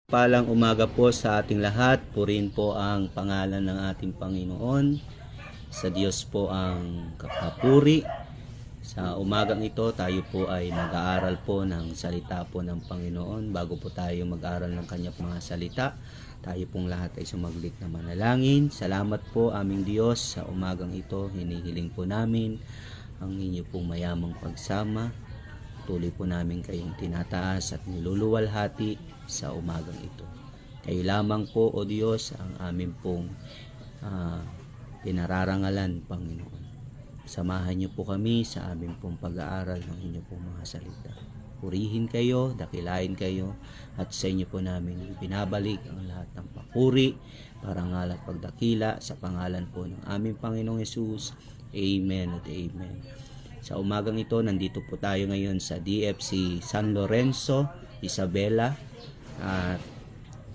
Palang umaga po sa ating lahat. Purihin po ang pangalan ng ating Panginoon. Sa Diyos po ang kapapuri. Sa umagang ito, tayo po ay mag-aaral po ng salita po ng Panginoon. Bago po tayo mag-aaral ng kanyang mga salita, tayo pong lahat ay sumaglit na manalangin. Salamat po aming Diyos sa umagang ito. Hinihiling po namin ang inyo pong mayamang pagsama. Tuloy po namin kayong tinataas at niluluwalhati sa umagang ito. Kayo lamang po, O Diyos, ang amin pong pinararangalan, Panginoon. Samahan niyo po kami sa amin pong pag-aaral ng inyong pong mga salita. Purihin kayo, dakilain kayo, at sa inyo po namin pinabalik ang lahat ng papuri, parangal at pagdakila sa pangalan po ng aming Panginoong Hesus. Amen at amen. Sa umagang ito, nandito po tayo ngayon sa DFC San Lorenzo, Isabela. At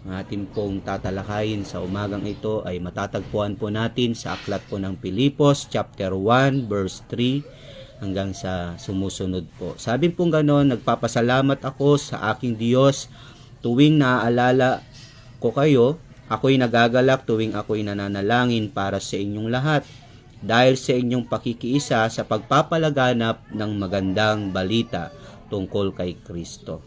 ang ating pong tatalakayin sa umagang ito ay matatagpuan po natin sa aklat po ng Pilipos, chapter 1, verse 3, hanggang sa sumusunod po. Sabi pong ganon, nagpapasalamat ako sa aking Diyos tuwing naaalala ko kayo. Ako'y nagagalak tuwing ako'y nananalangin para sa inyong lahat, dahil sa inyong pakikiisa sa pagpapalaganap ng magandang balita tungkol kay Kristo.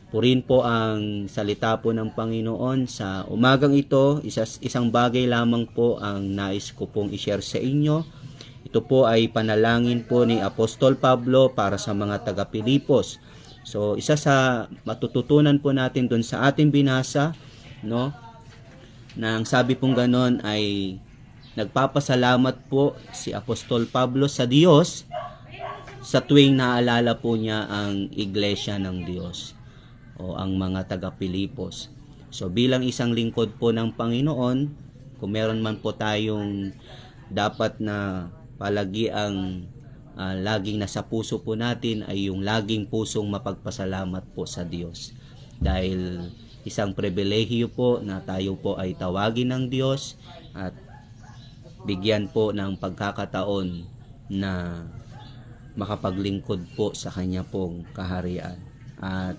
Purihin po ang salita po ng Panginoon sa umagang ito. Isang bagay lamang po ang nais ko pong i-share sa inyo. Ito po ay panalangin po ni Apostol Pablo para sa mga taga-Pilipos. So, isa sa matututunan po natin doon sa ating binasa, no, na ang sabi pong ganon ay nagpapasalamat po si Apostol Pablo sa Diyos sa tuwing naalala po niya ang iglesia ng Diyos o ang mga taga-Pilipos. So bilang isang lingkod po ng Panginoon, kung meron man po tayong dapat na palagi ang laging nasa puso po natin ay yung laging pusong mapagpasalamat po sa Diyos. Dahil isang pribilehiyo po na tayo po ay tawagin ng Diyos at bigyan po ng pagkakataon na makapaglingkod po sa kanya pong kaharian. At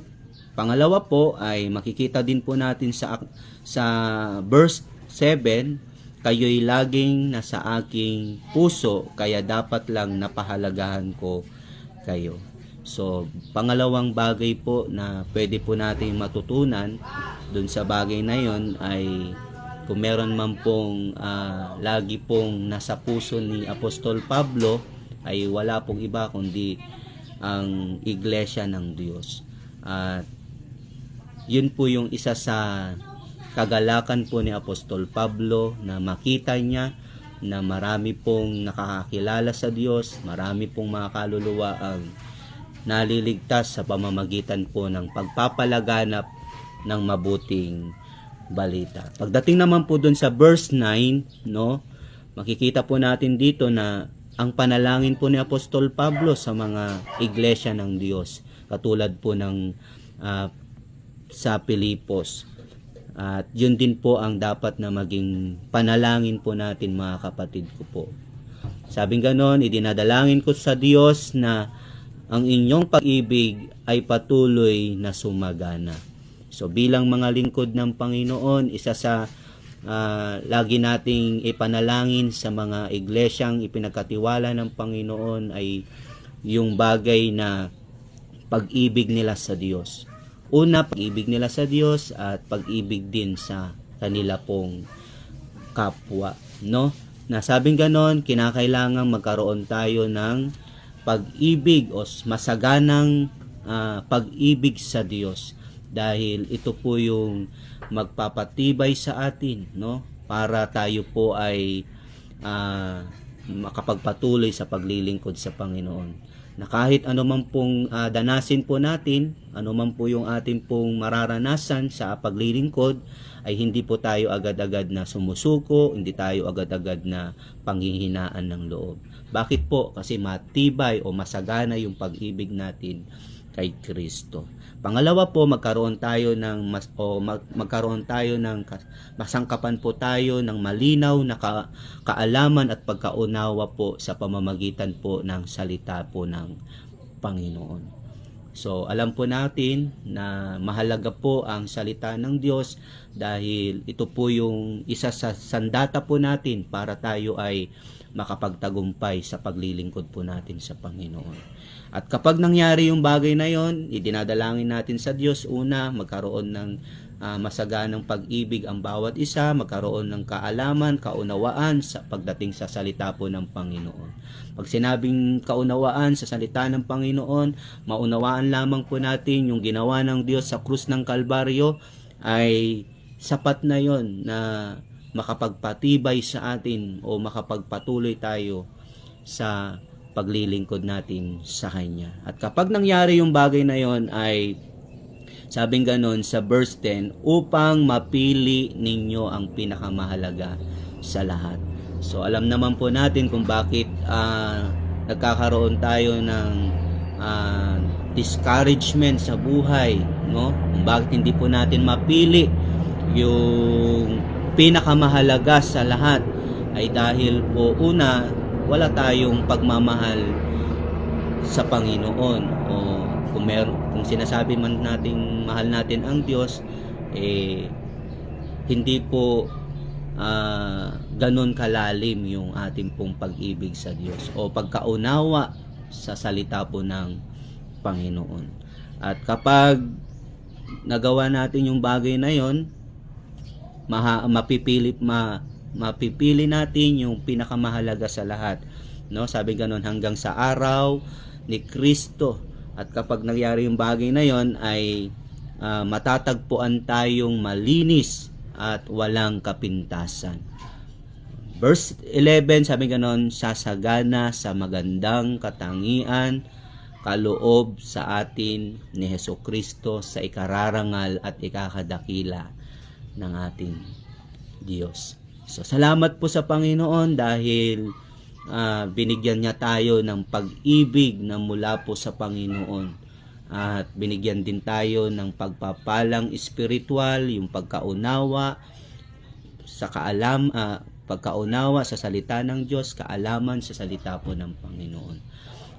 pangalawa po ay makikita din po natin sa verse 7, kayo'y laging nasa aking puso, kaya dapat lang napahalagahan ko kayo. So, pangalawang bagay po na pwede po natin matutunan dun sa bagay na yon ay kung meron man pong lagi pong nasa puso ni Apostol Pablo ay wala pong iba kundi ang iglesia ng Diyos. At yun po yung isa sa kagalakan po ni Apostol Pablo na makita niya na marami pong nakakakilala sa Diyos, marami pong mga kaluluwa ang naliligtas sa pamamagitan po ng pagpapalaganap ng mabuting balita. Pagdating naman po dun sa verse 9, no, makikita po natin dito na ang panalangin po ni Apostol Pablo sa mga iglesia ng Diyos, katulad po ng sa Pilipos. At yun din po ang dapat na maging panalangin po natin, mga kapatid ko po. Sabing ganon, idinadalangin ko sa Diyos na ang inyong pag-ibig ay patuloy na sumagana. So bilang mga lingkod ng Panginoon, isa sa lagi nating ipanalangin sa mga iglesyang ipinagkatiwala ng Panginoon ay yung bagay na pag-ibig nila sa Diyos. Una, pag-ibig nila sa Diyos at pag-ibig din sa kanila pong kapwa, no? Nasabing ganon, kinakailangan magkaroon tayo ng pag-ibig o masaganang pag-ibig sa Diyos. Dahil ito po yung magpapatibay sa atin, no, para tayo po ay makapagpatuloy sa paglilingkod sa Panginoon. Na kahit anuman pong danasin po natin, anuman po yung ating pong mararanasan sa paglilingkod, ay hindi po tayo agad-agad na sumusuko, hindi tayo agad-agad na panghihinaan ng loob. Bakit po? Kasi matibay o masagana yung pag-ibig natin kay Kristo. Pangalawa po, magkaroon tayo ng masangkapan po tayo ng malinaw na kaalaman at pagkaunawa po sa pamamagitan po ng salita po ng Panginoon. So, alam po natin na mahalaga po ang salita ng Diyos dahil ito po yung isa sa sandata po natin para tayo ay makapagtagumpay sa paglilingkod po natin sa Panginoon. At kapag nangyari yung bagay na yon, idinadalangin natin sa Diyos, una, magkaroon ng masaganang pag-ibig ang bawat isa, magkaroon ng kaalaman, kaunawaan sa pagdating sa salita po ng Panginoon. Pag sinabing kaunawaan sa salita ng Panginoon, maunawaan lamang po natin yung ginawa ng Diyos sa krus ng Kalbaryo, ay sapat na yon na makapagpatibay sa atin o makapagpatuloy tayo sa paglilingkod natin sa Kanya. At kapag nangyari yung bagay na yon, ay sabing ganon sa verse 10, upang mapili ninyo ang pinakamahalaga sa lahat. So alam naman po natin kung bakit nagkakaroon tayo ng discouragement sa buhay, no? Kung bakit hindi po natin mapili yung pinakamahalaga sa lahat, ay dahil po una, wala tayong pagmamahal sa Panginoon. O kung sinasabi man nating mahal natin ang Diyos, hindi po ganun kalalim yung ating pong pag-ibig sa Diyos o pagkaunawa sa salita po ng Panginoon. At kapag nagawa natin yung bagay na yon, mapipili natin yung pinakamahalaga sa lahat, no? Sabi ganun, hanggang sa araw ni Kristo. At kapag nangyari yung bagay na yon, ay matatagpuan tayong malinis at walang kapintasan. Verse 11, sabi ganon, sasagana sa magandang katangian, kaloob sa atin ni Hesukristo sa ikararangal at ikakadakila ng ating Diyos. So, salamat po sa Panginoon dahil binigyan niya tayo ng pag-ibig na mula po sa Panginoon. At binigyan din tayo ng pagpapalang espiritual, yung pagkaunawa sa pagkaunawa sa salita ng Diyos, kaalaman sa salita po ng Panginoon.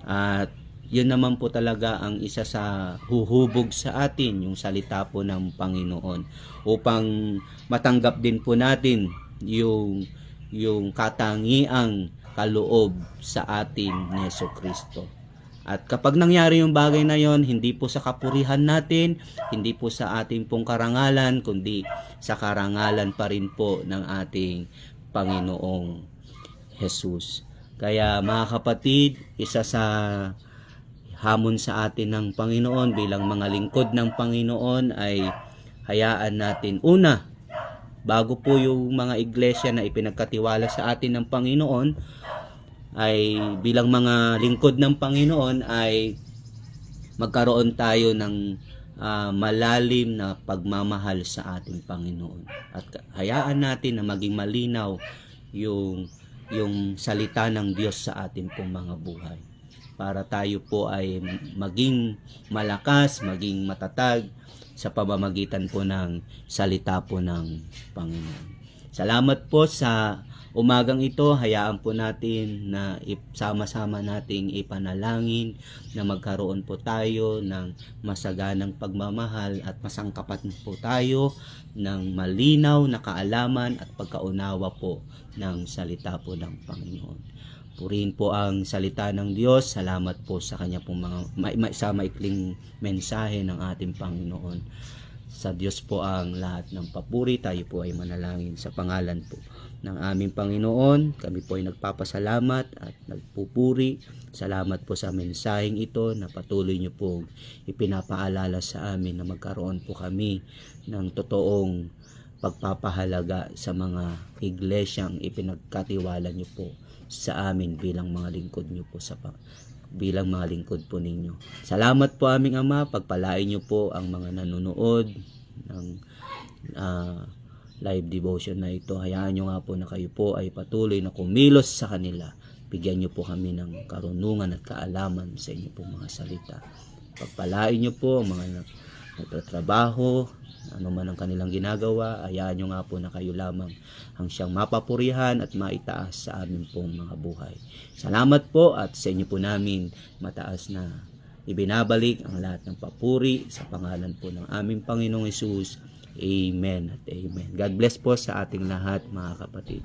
At yun naman po talaga ang isa sa huhubog sa atin, yung salita po ng Panginoon, upang matanggap din po natin yung katangiang kaloob sa atin ni Hesukristo. At kapag nangyari yung bagay na yon, hindi po sa kapurihan natin, hindi po sa ating pong karangalan, kundi sa karangalan pa rin po ng ating Panginoong Jesus. Kaya mga kapatid, isa sa hamon sa atin ng Panginoon bilang mga lingkod ng Panginoon ay hayaan natin, una, bago po yung mga iglesia na ipinagkatiwala sa atin ng Panginoon, ay bilang mga lingkod ng Panginoon ay magkaroon tayo ng malalim na pagmamahal sa ating Panginoon. At hayaan natin na maging malinaw yung salita ng Diyos sa ating pong mga buhay. Para tayo po ay maging malakas, maging matatag sa pamamagitan po ng salita po ng Panginoon. Salamat po sa umagang ito. Hayaan po natin na sama-sama nating ipanalangin na magkaroon po tayo ng masaganang pagmamahal at masangkapan po tayo ng malinaw na kaalaman at pagkaunawa po ng salita po ng Panginoon. Purihin po ang salita ng Diyos. Salamat po sa kanya pong sa maikling mensahe ng ating Panginoon. Sa Diyos po ang lahat ng papuri. Tayo po ay manalangin sa pangalan po ng aming Panginoon. Kami po ay nagpapasalamat at nagpupuri. Salamat po sa mensaheng ito na patuloy niyo po ipinapaalala sa amin na magkaroon po kami ng totoong pagpapahalaga sa mga iglesyang ipinagkatiwala niyo po sa amin bilang mga lingkod niyo po bilang mga lingkod po ninyo. Salamat po aming Ama, pagpalain niyo po ang mga nanonood ng live devotion na ito. Hayaan niyo nga po na kayo po ay patuloy na kumilos sa kanila. Bigyan niyo po kami ng karunungan at kaalaman sa inyo po mga salita. Pagpalain niyo po ang mga nagtatrabaho, ano man ang kanilang ginagawa. Hayaan niyo nga po na kayo lamang ang siyang mapapurihan at maitaas sa amin pong mga buhay. Salamat po at sa inyo po namin mataas na ibinabalik ang lahat ng papuri sa pangalan po ng aming Panginoong Hesus. Amen at amen. God bless po sa ating lahat mga kapatid.